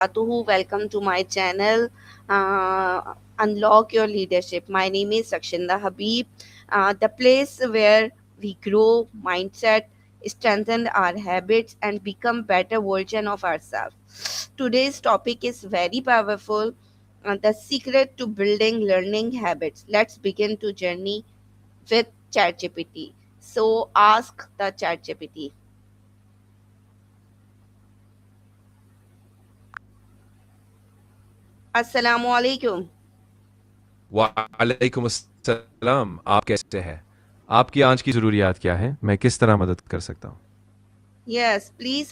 wabarakatuhu. Welcome to my channel, Unlock Your Leadership. My name is Sakshinda Habib, the place where we grow mindset, strengthen our habits, and become better version of ourselves. Today's topic is very powerful. The secret to building learning habits. Let's begin to journey with ChatGPT. So ask the ChatGPT. Assalamu alaikum. वालेकुम अस्सलाम। आप कैसे हैं? आपकी आज की ज़रूरियात क्या है? मैं किस तरह मदद कर सकता हूँ? Yes, please.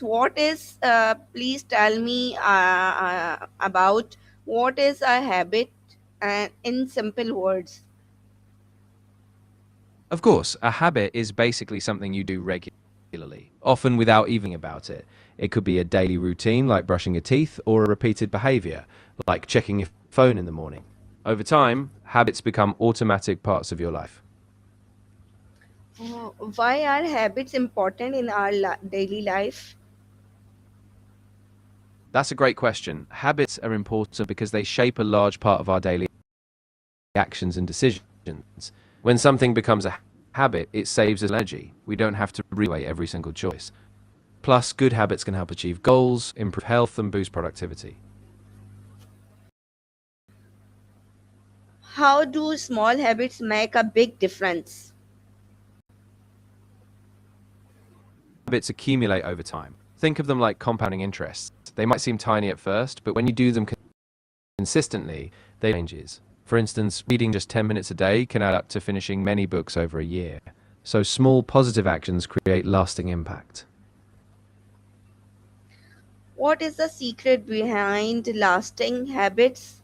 Please tell me about what is a habit and in simple words. Of course, a habit is basically something you do regularly, often without even about it. It could be a daily routine like brushing your teeth or a repeated behavior like checking your phone in the morning. Over time, habits become automatic parts of your life. Why are habits important in our daily life? That's a great question. Habits are important because they shape a large part of our daily actions and decisions. When something becomes a habit, it saves us energy. We don't have to reweigh every single choice. Plus, good habits can help achieve goals, improve health, and boost productivity. How do small habits make a big difference? Habits accumulate over time. Think of them like compounding interests. They might seem tiny at first, but when you do them consistently, they changes. For instance, reading just 10 minutes a day can add up to finishing many books over a year. So small positive actions create lasting impact. What is the secret behind lasting habits?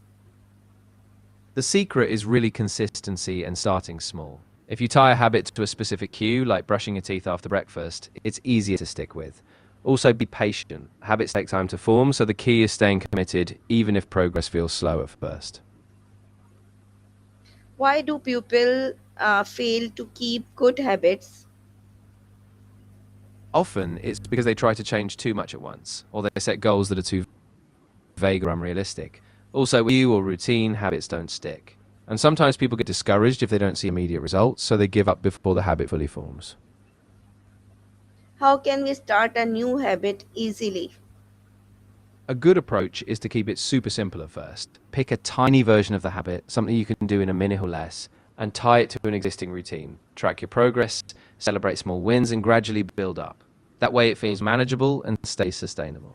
The secret is really consistency and starting small. If you tie a habit to a specific cue, like brushing your teeth after breakfast, it's easier to stick with. Also, be patient. Habits take time to form, so the key is staying committed, even if progress feels slow at first. Why do people fail to keep good habits? Often, it's because they try to change too much at once, or they set goals that are too vague or unrealistic. Also, with you or routine, habits don't stick. And sometimes people get discouraged if they don't see immediate results, so they give up before the habit fully forms. How can we start a new habit easily? A good approach is to keep it super simple at first. Pick a tiny version of the habit, something you can do in a minute or less, and tie it to an existing routine. Track your progress, celebrate small wins, and gradually build up. That way it feels manageable and stays sustainable.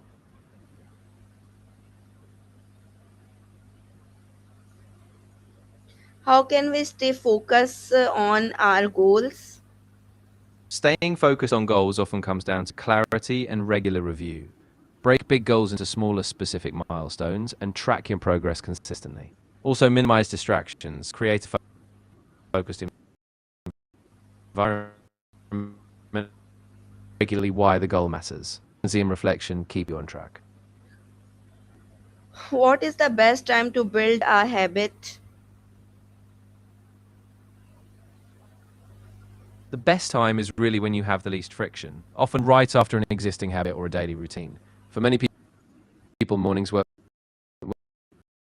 How can we stay focused on our goals? Staying focused on goals often comes down to clarity and regular review. Break big goals into smaller specific milestones and track your progress consistently. Also, minimize distractions. Create a focused environment. Regularly why the goal matters. And reflection keep you on track. What is the best time to build a habit? The best time is really when you have the least friction, often right after an existing habit or a daily routine. For many people, mornings work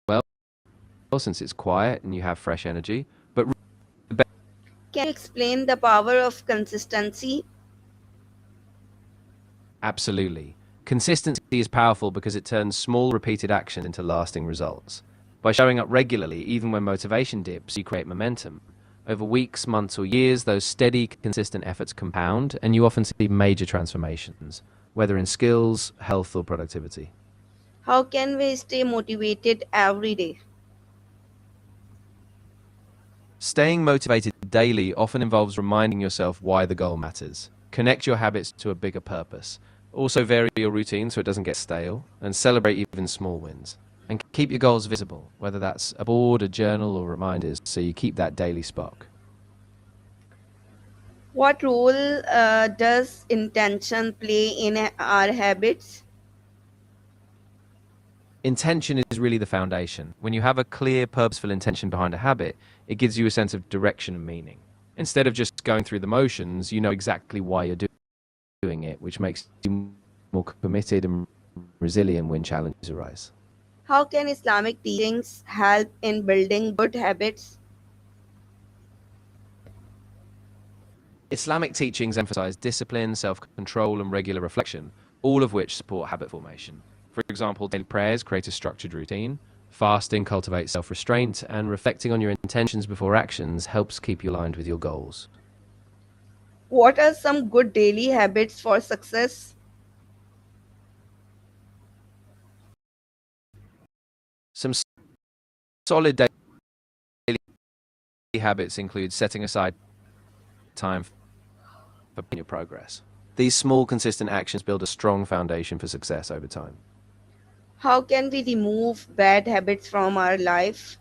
well since it's quiet and you have fresh energy. But Can you explain the power of consistency? absolutely, consistency is powerful because it turns small, repeated action into lasting results. By showing up regularly, even when motivation dips, you create momentum. Over weeks, months, or years, those steady, consistent efforts compound, and you often see major transformations, whether in skills, health, or productivity. How can we stay motivated every day? Staying motivated daily often involves reminding yourself why the goal matters. Connect your habits to a bigger purpose. Also, vary your routine so it doesn't get stale, and celebrate even small wins. And keep your goals visible, whether that's a board, a journal, or reminders, so you keep that daily spark. What role does intention play in our habits? Intention is really the foundation. When you have a clear, purposeful intention behind a habit, it gives you a sense of direction and meaning. Instead of just going through the motions, you know exactly why you're doing it, which makes you more committed and resilient when challenges arise. How can Islamic teachings help in building good habits? Islamic teachings emphasize discipline, self control, and regular reflection, all of which support habit formation. For example, daily prayers create a structured routine, fasting cultivates self restraint, and reflecting on your intentions before actions helps keep you aligned with your goals. What are some good daily habits for success? Some solid daily habits include setting aside time for your progress. These small, consistent actions build a strong foundation for success over time. How can we remove bad habits from our life?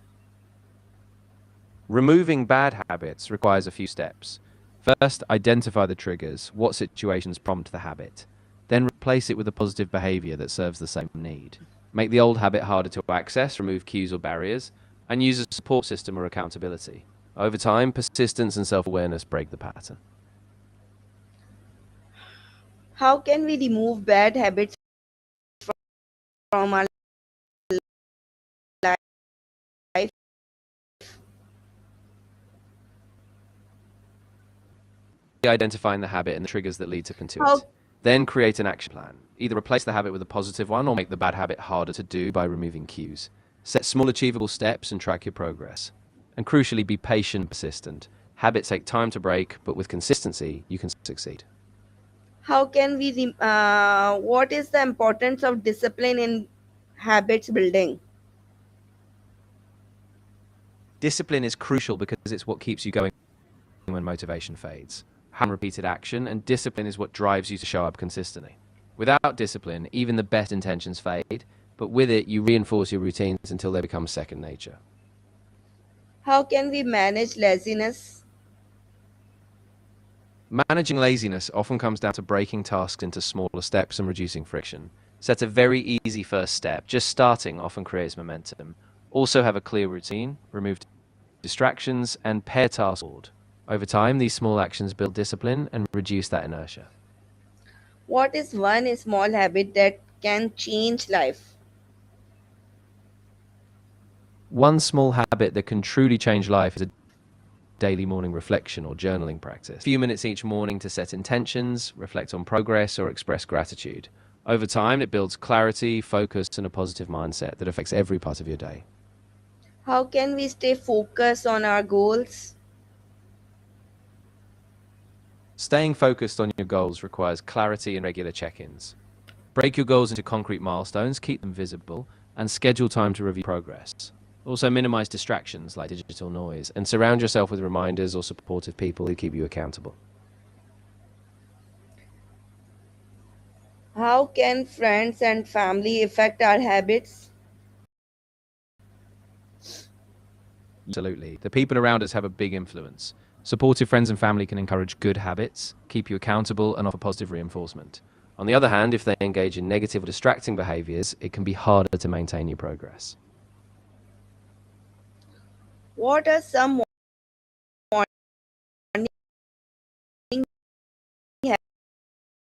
Removing bad habits requires a few steps. First, identify the triggers, what situations prompt the habit. Then replace it with a positive behavior that serves the same need. Make the old habit harder to access, remove cues or barriers, and use a support system or accountability. Over time, persistence and self awareness break the pattern. How can we remove bad habits from our life? Identifying the habit and the triggers that lead up into it. How Then create an action plan. Either replace the habit with a positive one or make the bad habit harder to do by removing cues. Set small achievable steps and track your progress. And crucially, be patient and persistent. Habits take time to break, but with consistency, you can succeed. how can we what is the importance of discipline in habits building? Discipline is crucial because it's what keeps you going when motivation fades. Hand repeated action and discipline is what drives you to show up consistently. Without discipline, even the best intentions fade, but with it, you reinforce your routines until they become second nature. How can we manage laziness? Managing laziness often comes down to breaking tasks into smaller steps and reducing friction. Set a very easy first step. Just starting often creates momentum. Also have a clear routine, remove distractions, and pair tasks forward. Over time, these small actions build discipline and reduce that inertia. What is one small habit that can change life? One small habit that can truly change life is a daily morning reflection or journaling practice. A few minutes each morning to set intentions, reflect on progress, or express gratitude. Over time, it builds clarity, focus, and a positive mindset that affects every part of your day. How can we stay focused on our goals? Staying focused on your goals requires clarity and regular check ins. Break your goals into concrete milestones, keep them visible, and schedule time to review progress. Also, minimize distractions like digital noise and surround yourself with reminders or supportive people who keep you accountable. How can friends and family affect our habits? Absolutely. The people around us have a big influence. Supportive friends and family can encourage good habits, keep you accountable, and offer positive reinforcement. On the other hand, if they engage in negative or distracting behaviors, it can be harder to maintain your progress. What are some morning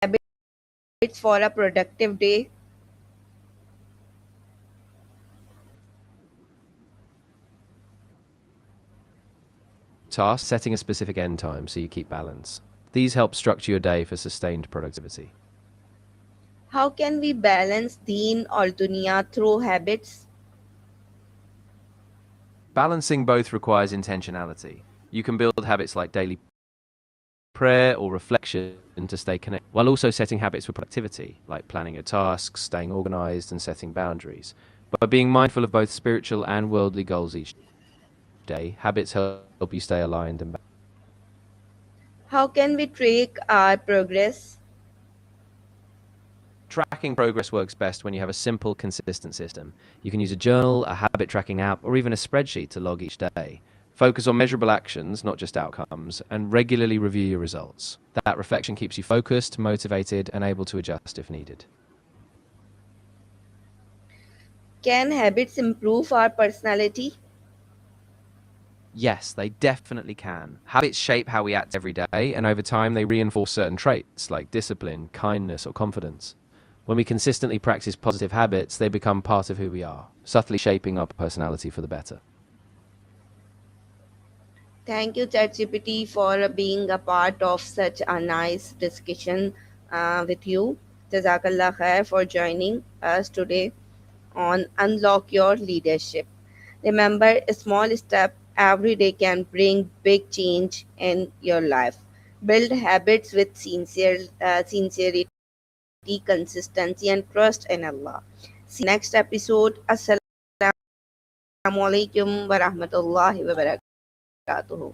habits for a productive day? Tasks, setting a specific end time so you keep balance. These help structure your day for sustained productivity. How can we balance deen or dunya through habits? Balancing both requires intentionality. You can build habits like daily prayer or reflection to stay connected, while also setting habits for productivity, like planning your tasks, staying organized, and setting boundaries. By being mindful of both spiritual and worldly goals each day, habits help you stay aligned and balanced. How can we track our progress? Tracking progress works best when you have a simple, consistent system. You can use a journal, a habit tracking app, or even a spreadsheet to log each day. Focus on measurable actions, not just outcomes, and regularly review your results. That reflection keeps you focused, motivated, and able to adjust if needed. Can habits improve our personality? Yes, they definitely can. Habits shape how we act every day, and over time, they reinforce certain traits like discipline, kindness, or confidence. When we consistently practice positive habits, they become part of who we are. subtly shaping our personality for the better. Thank you, ChatGPT, for being a part of such a nice discussion with you. Jazakallah khair for joining us today on Unlock Your Leadership. Remember, a small step every day can bring big change in your life. Build habits with sincerity, consistency, and trust in Allah. See you next episode. Assalamu alaikum wa rahmatullahi wa barakatuhu.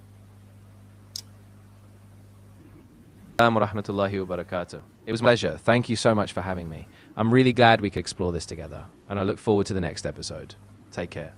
Assalamu rahmatullahi wa barakatuh. It was a pleasure. Thank you so much for having me. I'm really glad we could explore this together, and I look forward to the next episode. Take care.